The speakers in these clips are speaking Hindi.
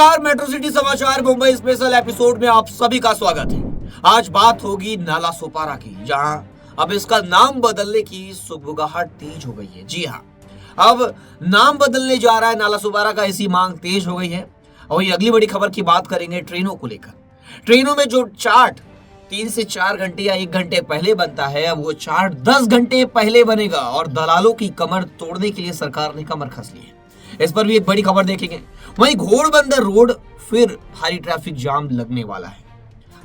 नमस्कार, मेट्रो सिटी समाचार मुंबई स्पेशल एपिसोड में आप सभी का स्वागत है। आज बात होगी नालासोपारा की, जहां अब इसका नाम बदलने की सुगबुगाहट तेज हो गई है। जी हाँ, अब नाम बदलने जा रहा है नालासोपारा का, ऐसी मांग तेज हो गई है। और वही अगली बड़ी खबर की बात करेंगे ट्रेनों को लेकर। ट्रेनों में जो चार्ट 3 से 4 घंटे या 1 घंटे पहले बनता है, अब वो चार्ट 10 घंटे पहले बनेगा और दलालों की कमर तोड़ने के लिए सरकार ने कमर कस ली है। इस पर भी एक बड़ी खबर देखेंगे। वहीं घोड़बंदर रोड फिर भारी ट्रैफिक जाम लगने वाला है।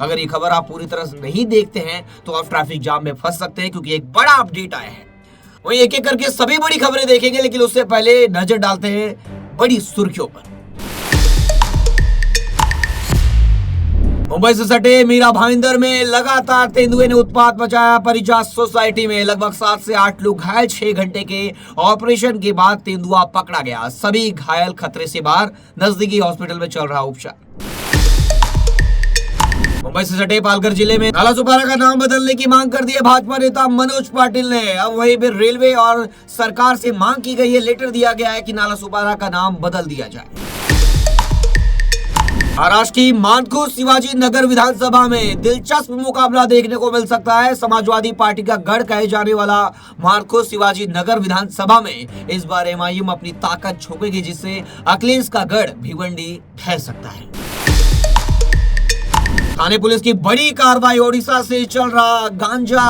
अगर ये खबर आप पूरी तरह से नहीं देखते हैं तो आप ट्रैफिक जाम में फंस सकते हैं, क्योंकि एक बड़ा अपडेट आया है। वहीं एक एक करके सभी बड़ी खबरें देखेंगे, लेकिन उससे पहले नजर डालते हैं बड़ी सुर्खियों पर। मुंबई से सटे मीरा भाईंदर में लगातार तेंदुए ने उत्पात मचाया। परिजा सोसाइटी में लगभग 7 से 8 लोग घायल। 6 घंटे के ऑपरेशन के बाद तेंदुआ पकड़ा गया। सभी घायल खतरे से बाहर, नजदीकी हॉस्पिटल में चल रहा उपचार। मुंबई से सटे पालघर जिले में नालासोपारा का नाम बदलने की मांग कर दी है भाजपा नेता मनोज पाटिल ने। अब वहीं पर रेलवे और सरकार से मांग की गई है, लेटर दिया गया है कि नालासोपारा का नाम बदल दिया जाए। महाराष्ट्र की मानखुर्द शिवाजी नगर विधानसभा में दिलचस्प मुकाबला देखने को मिल सकता है। समाजवादी पार्टी का गढ़ कहे जाने वाला मानखुर्द शिवाजी नगर विधानसभा में इस बार एमआईएम अपनी ताकत झोंकेगी, जिससे अखिलेश का गढ़ भिवंडी ढह सकता है। थाने पुलिस की बड़ी कार्रवाई। ओडिशा से चल रहा गांजा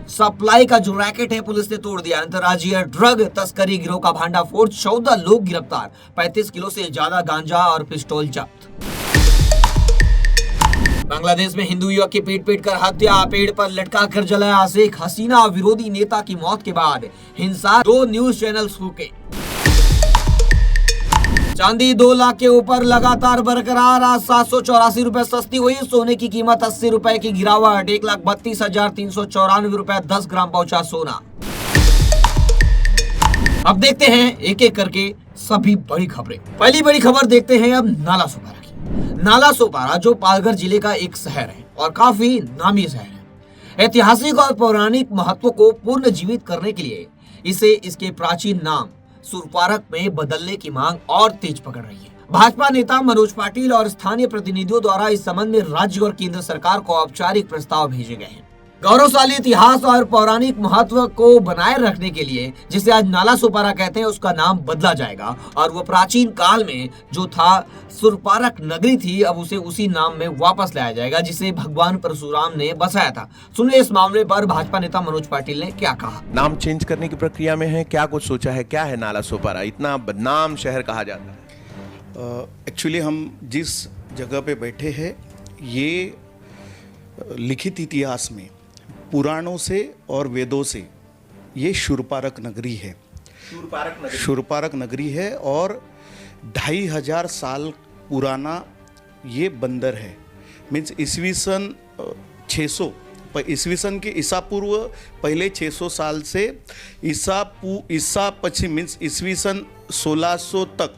सप्लाई का जो रैकेट है, पुलिस ने तोड़ दिया। अंतर्राज्यीय ड्रग तस्करी गिरोह का भांडाफोड़, 14 लोग गिरफ्तार, 35 किलो से ज्यादा गांजा और पिस्तौल जब्त। बांग्लादेश में हिंदू युवक की पीट कर हत्या, पेड़ पर लटका कर जलाया। शेख हसीना विरोधी नेता की मौत के बाद हिंसा, 2 न्यूज चैनल फूके। चांदी 2 लाख के ऊपर लगातार बरकरार, आज 784 रुपए सस्ती हुई। सोने की कीमत 80 रुपए की गिरावट, 1,32,394 रुपए 10 ग्राम पहुंचा सोना। अब देखते हैं एक एक करके सभी बड़ी खबरें। पहली बड़ी खबर देखते हैं अब नालासोपारा की। नालासोपारा जो पालघर जिले का एक शहर है और काफी नामी शहर है। ऐतिहासिक और पौराणिक महत्व को पुनर्जीवित करने के लिए इसे इसके प्राचीन नाम सुरपारक में बदलने की मांग और तेज पकड़ रही है। भाजपा नेता मनोज पाटिल और स्थानीय प्रतिनिधियों द्वारा इस संबंध में राज्य और केंद्र सरकार को औपचारिक प्रस्ताव भेजे गए हैं। गौरवशाली इतिहास और पौराणिक महत्व को बनाए रखने के लिए, जिसे आज नालासोपारा कहते हैं, उसका नाम बदला जाएगा और वो प्राचीन काल में जो था सुरपारक नगरी थी, अब उसे उसी नाम में वापस लाया जाएगा, जिसे भगवान परशुराम ने बसाया था। सुनिए इस मामले पर भाजपा नेता मनोज पाटिल ने क्या कहा। नाम चेंज करने की प्रक्रिया में है, क्या कुछ सोचा है, क्या है नालासोपारा? इतना बदनाम शहर कहा जाता है। एक्चुअली हम जिस जगह पे बैठे हैं, ये लिखित इतिहास में पुराणों से और वेदों से ये शूरपारक नगरी है। शूरपारक नगरी है और 2500 साल पुराना ये बंदर है। मीन्स ईस्वीसन 600 ईस्वीसन के ईसा पूर्व पहले 600 साल से ईसा पश्चिम मीन्स ईस्वीसन 1600 तक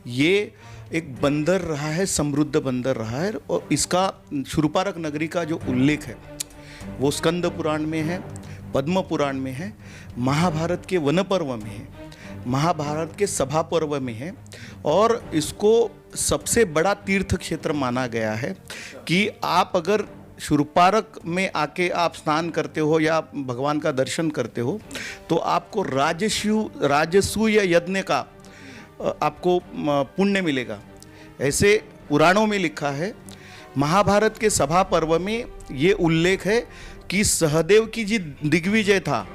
ये एक बंदर रहा है, समृद्ध बंदर रहा है। और इसका शूरपारक नगरी का जो उल्लेख है वो स्कंद पुराण में है, पद्म पुराण में है, महाभारत के वन पर्व में है, महाभारत के सभा पर्व में है। और इसको सबसे बड़ा तीर्थ क्षेत्र माना गया है कि आप अगर शूरपारक में आके आप स्नान करते हो या भगवान का दर्शन करते हो तो आपको राजसूय यज्ञ का आपको पुण्य मिलेगा, ऐसे पुराणों में लिखा है। महाभारत के सभा पर्व में ये उल्लेख है कि सहदेव की जी दिग्विजय था,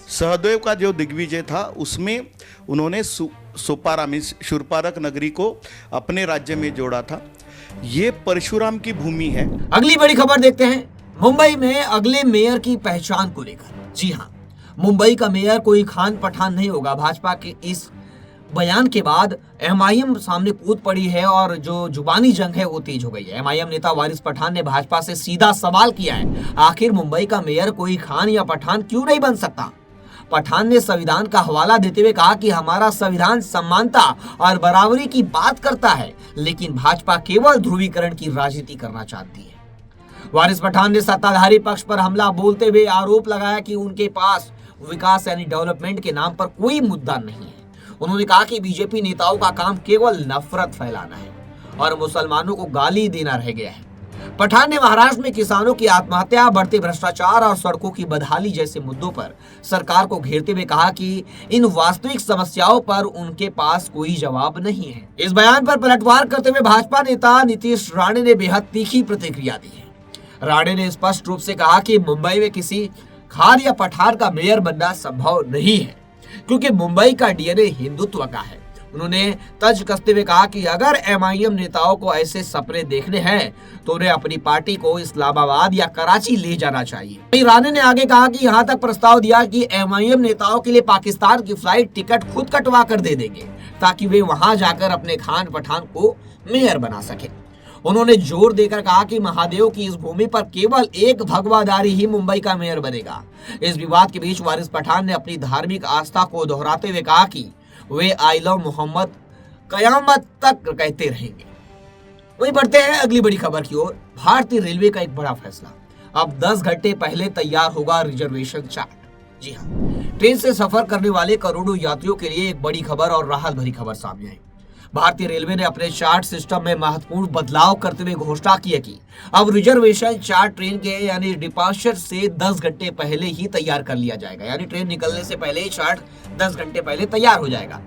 सहदेव का जो दिग्विजय था उसमें उन्होंने सोपारा में शूरपारक नगरी को अपने राज्य में जोड़ा था। ये परशुराम की भूमि है। अगली बड़ी खबर देखते हैं मुंबई में अगले मेयर की पहचान को लेकर। जी हाँ, मुंबई का मेयर कोई खान पठान नहीं होगा। भाजपा के इस बयान के बाद एमआईएम सामने कूद पड़ी है और जो जुबानी जंग है वो तेज हो गई है। एमआईएम नेता वारिस पठान ने भाजपा से सीधा सवाल किया है, आखिर मुंबई का मेयर कोई खान या पठान क्यों नहीं बन सकता। पठान ने संविधान का हवाला देते हुए कहा कि हमारा संविधान समानता और बराबरी की बात करता है, लेकिन भाजपा केवल ध्रुवीकरण की राजनीति करना चाहती है। वारिस पठान ने सत्ताधारी पक्ष पर हमला बोलते हुए आरोप लगाया कि उनके पास विकास यानी डेवलपमेंट के नाम पर कोई मुद्दा नहीं है। उन्होंने कहा कि बीजेपी नेताओं का काम केवल नफरत फैलाना है। और मुसलमानों को गाली देना रह गया है। पठान ने महाराष्ट्र में किसानों की आत्महत्या, बढ़ते भ्रष्टाचार और सड़कों की बदहाली जैसे मुद्दों पर सरकार को घेरते हुए कहा कि इन वास्तविक समस्याओं पर उनके पास कोई जवाब नहीं है। इस बयान पर पलटवार करते हुए भाजपा नेता नीतीश राणे ने बेहद तीखी प्रतिक्रिया दी है। राणे ने स्पष्ट रूप से कहा कि मुंबई में किसी खार या पठार का मेयर बनना संभव नहीं है, क्योंकि मुंबई का डीएनए हिंदुत्व का है। उन्होंने तर्ज कसते हुए कहा कि अगर एमआईएम नेताओं को ऐसे सपने देखने हैं तो उन्हें अपनी पार्टी को इस्लामाबाद या कराची ले जाना चाहिए। राणे ने आगे कहा कि यहाँ तक प्रस्ताव दिया कि एमआईएम नेताओं के लिए पाकिस्तान की फ्लाइट टिकट खुद कटवा कर दे देंगे ताकि वे वहां जाकर अपने खान पठान को मेयर बना सके। उन्होंने जोर देकर कहा कि महादेव की इस भूमि पर केवल एक भगवादारी ही मुंबई का मेयर बनेगा। इस विवाद के बीच वारिस पठान ने अपनी धार्मिक आस्था को दोहराते हुए कहा कि वे आई लव मोहम्मद कयामत तक कहते रहेंगे। वहीं बढ़ते हैं अगली बड़ी खबर की ओर। भारतीय रेलवे का एक बड़ा फैसला, अब 10 घंटे पहले तैयार होगा रिजर्वेशन चार्ट। जी हाँ, ट्रेन से सफर करने वाले करोड़ों यात्रियों के लिए एक बड़ी खबर और राहत भरी खबर सामने आई। भारतीय रेलवे ने अपने चार्ट सिस्टम में महत्वपूर्ण बदलाव करते हुए घोषणा की है कि अब रिजर्वेशन चार्ट ट्रेन के यानी डिपार्चर से 10 घंटे पहले ही तैयार कर लिया जाएगा। यानी ट्रेन निकलने से पहले ही चार्ट 10 घंटे पहले तैयार हो जाएगा।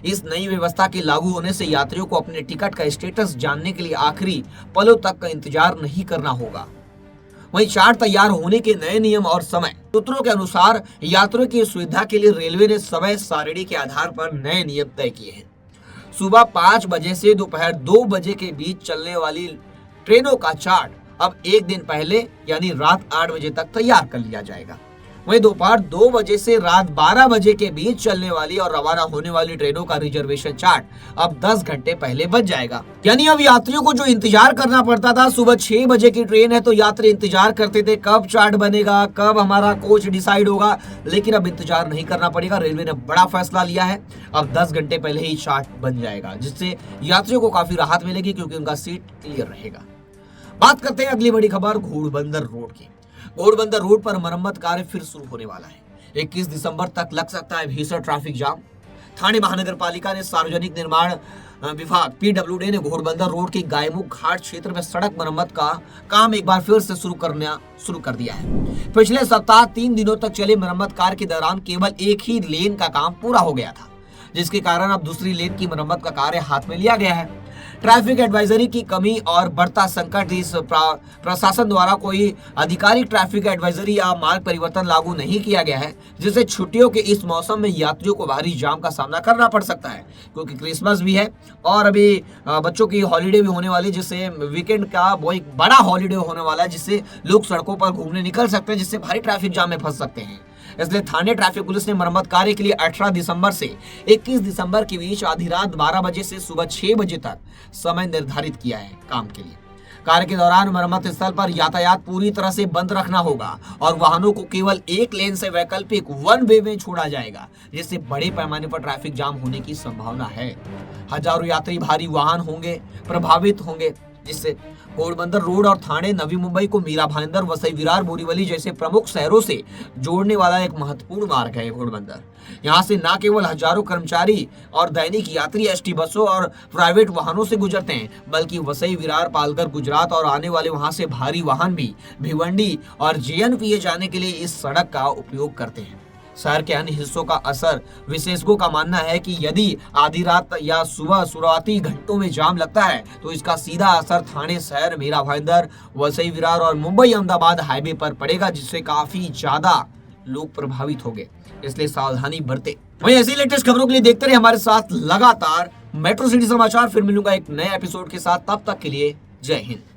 इस नई व्यवस्था के लागू होने से यात्रियों को अपने टिकट का स्टेटस जानने के लिए आखिरी पलों तक का इंतजार नहीं करना होगा। वहीं चार्ट तैयार होने के नए नियम और समय सूत्रों के अनुसार यात्रियों की सुविधा के लिए रेलवे ने समय सारिणी के आधार पर नए नियम तय किए हैं। सुबह 5 बजे से दोपहर 2 बजे के बीच चलने वाली ट्रेनों का चार्ट अब एक दिन पहले यानी रात 8 बजे तक तैयार कर लिया जाएगा। वहीं दोपहर 2 बजे से रात 12 बजे के बीच चलने वाली और रवाना होने वाली ट्रेनों का रिजर्वेशन चार्ट अब 10 घंटे पहले बन जाएगा। यानी अब यात्रियों को जो इंतजार करना पड़ता था, सुबह 6 बजे की ट्रेन है तो यात्री इंतजार करते थे कब चार्ट बनेगा, कब हमारा कोच डिसाइड होगा, लेकिन अब इंतजार नहीं करना पड़ेगा। रेलवे ने बड़ा फैसला लिया है, अब 10 घंटे पहले ही चार्ट बन जाएगा, जिससे यात्रियों को काफी राहत मिलेगी क्योंकि उनका सीट क्लियर रहेगा। बात करते हैं अगली बड़ी खबर घोड़बंदर रोड की। घोड़बंदर रोड पर मरम्मत कार्य फिर शुरू होने वाला है। 21 दिसंबर तक लग सकता है भीषण ट्रैफिक जाम। ठाणे महानगर पालिका ने सार्वजनिक निर्माण विभाग पीडब्ल्यूडी ने घोड़बंदर रोड के गायमुख घाट क्षेत्र में सड़क मरम्मत का काम एक बार फिर से शुरू कर दिया है। पिछले सप्ताह 3 दिनों तक चले मरम्मत कार्य के दौरान केवल एक ही लेन का काम पूरा हो गया था, जिसके कारण अब दूसरी लेन की मरम्मत का कार्य हाथ में लिया गया है। ट्रैफिक एडवाइजरी की कमी और बढ़ता संकट, इस प्रशासन द्वारा कोई आधिकारिक ट्रैफिक एडवाइजरी या मार्ग परिवर्तन लागू नहीं किया गया है, जिससे छुट्टियों के इस मौसम में यात्रियों को भारी जाम का सामना करना पड़ सकता है, क्योंकि क्रिसमस भी है और अभी बच्चों की हॉलीडे भी होने वाली, जिससे वीकेंड का वो एक बड़ा हॉलीडे होने वाला है, जिससे लोग सड़कों पर घूमने निकल सकते हैं, जिससे भारी ट्रैफिक जाम में फंस सकते हैं। इसलिए थाने ट्रैफिक पुलिस ने मरम्मत कार्य के लिए 18 दिसंबर से 21 दिसंबर के बीच आधी रात 12 बजे से सुबह 6 बजे तक समय निर्धारित किया है काम के लिए। कार्य के दौरान मरम्मत स्थल पर यातायात पूरी तरह से बंद रखना होगा और वाहनों को केवल एक लेन से वैकल्पिक 1 वे में छोड़ा जाएगा, जिससे बड़े पैमाने पर ट्रैफिक जाम होने की संभावना है। हजारों यात्री भारी वाहन होंगे प्रभावित होंगे, जिससे घोड़बंदर रोड और ठाणे नवी मुंबई को मीरा भाईंदर, वसई विरार, बोरीवली जैसे प्रमुख शहरों से जोड़ने वाला एक महत्वपूर्ण मार्ग है घोड़बंदर। यहाँ से न केवल हजारों कर्मचारी और दैनिक यात्री एसटी बसों और प्राइवेट वाहनों से गुजरते हैं, बल्कि वसई विरार, पालघर, गुजरात और आने वाले वहां से भारी वाहन भी भिवंडी और जेएनपीए जाने के लिए इस सड़क का उपयोग करते हैं। शहर के अन्य हिस्सों का असर, विशेषज्ञों का मानना है कि यदि आधी रात या सुबह शुरुआती घंटों में जाम लगता है तो इसका सीधा असर थाने शहर, मीरा भाईंदर, वसई विरार और मुंबई अहमदाबाद हाईवे पर पड़ेगा, जिससे काफी ज्यादा लोग प्रभावित होंगे। इसलिए सावधानी बरते। वहीं ऐसी लेटेस्ट खबरों के लिए देखते रहे हमारे साथ लगातार मेट्रो सिटी समाचार। फिर मिलूंगा एक नए एपिसोड के साथ, तब तक के लिए जय हिंद।